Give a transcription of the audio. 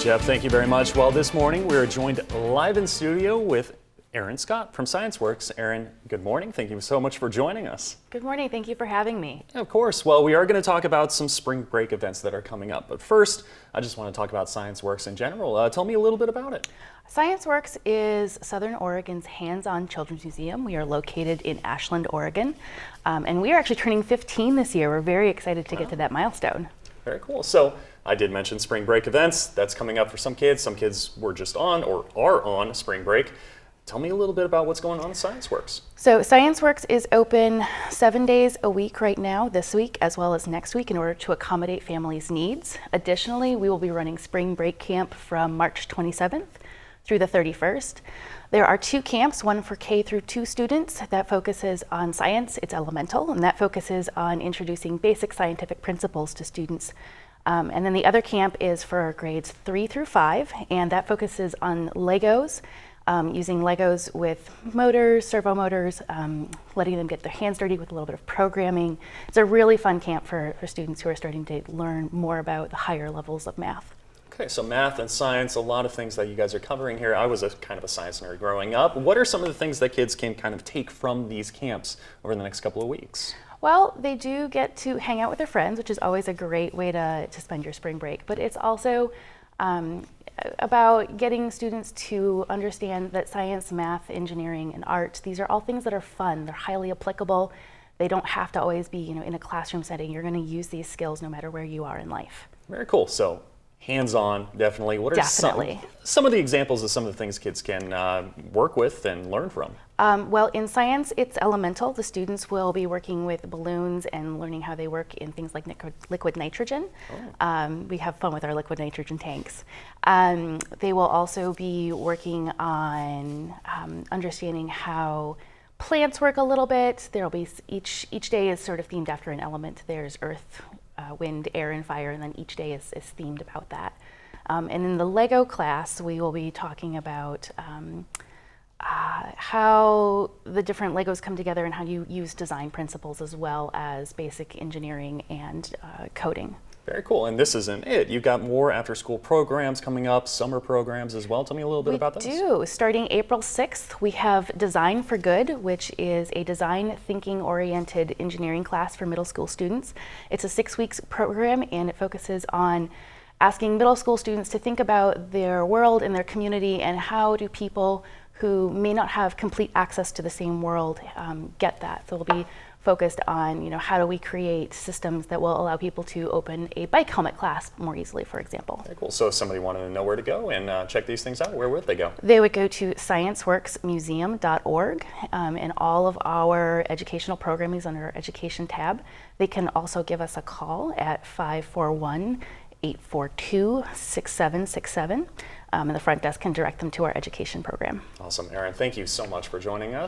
Jeff, thank you very much. Well, this morning we are joined live in studio with Erin Scott from ScienceWorks. Erin, good morning. Thank you so much for joining us. Good morning. Thank you for having me. Yeah, of course. Well, we are going to talk about some spring break events that are coming up. But first, I just want to talk about ScienceWorks in general. Tell me a little bit about it. ScienceWorks is Southern Oregon's hands-on children's museum. We are located in Ashland, Oregon. And we are actually turning 15 this year. We're very excited to get to that milestone. Very cool. So I did mention spring break events. That's coming up for some kids. Some kids were just on or are on spring break. Tell me a little bit about what's going on at ScienceWorks. So ScienceWorks is open 7 days a week right now, this week, as well as next week in order to accommodate families' needs. Additionally, we will be running spring break camp from March 27th through the 31st. There are 2 camps, one for K through 2 students that focuses on science, it's elemental, and that focuses on introducing basic scientific principles to students. And then the other camp is for grades 3 through 5, and that focuses on Legos, using Legos with motors, servo motors, letting them get their hands dirty with a little bit of programming. It's a really fun camp for students who are starting to learn more about the higher levels of math. Okay, so math and science, a lot of things that you guys are covering here. I was a kind of a science nerd growing up. What are some of the things that kids can kind of take from these camps over the next couple of weeks? Well, they do get to hang out with their friends, which is always a great way to spend your spring break, but it's also about getting students to understand that science, math, engineering, and art, these are all things that are fun. They're highly applicable. They don't have to always be, in a classroom setting. You're going to use these skills no matter where you are in life. Very cool. So hands-on, definitely. What are some of the examples of some of the things kids can work with and learn from? Well, in science, it's elemental. The students will be working with balloons and learning how they work in things like liquid nitrogen. Oh. We have fun with our liquid nitrogen tanks. They will also be working on understanding how plants work a little bit. There'll be each day is sort of themed after an element. There's earth, wind, air, and fire, and then each day is themed about that. And in the Lego class, we will be talking about how the different Legos come together and how you use design principles as well as basic engineering and coding. Very cool. And this isn't it. You've got more after-school programs coming up, summer programs as well. Tell me a little bit about this. We do. Starting April 6th, we have Design for Good, which is a design thinking-oriented engineering class for middle school students. It's a 6-week program, and it focuses on asking middle school students to think about their world and their community and how do people who may not have complete access to the same world get that. So we'll be focused on, how do we create systems that will allow people to open a bike helmet class more easily, for example. Very cool. So if somebody wanted to know where to go and check these things out, where would they go? They would go to scienceworksmuseum.org, and all of our educational programming is under our education tab. They can also give us a call at 541-842-6767, and the front desk can direct them to our education program. Awesome. Erin, thank you so much for joining us.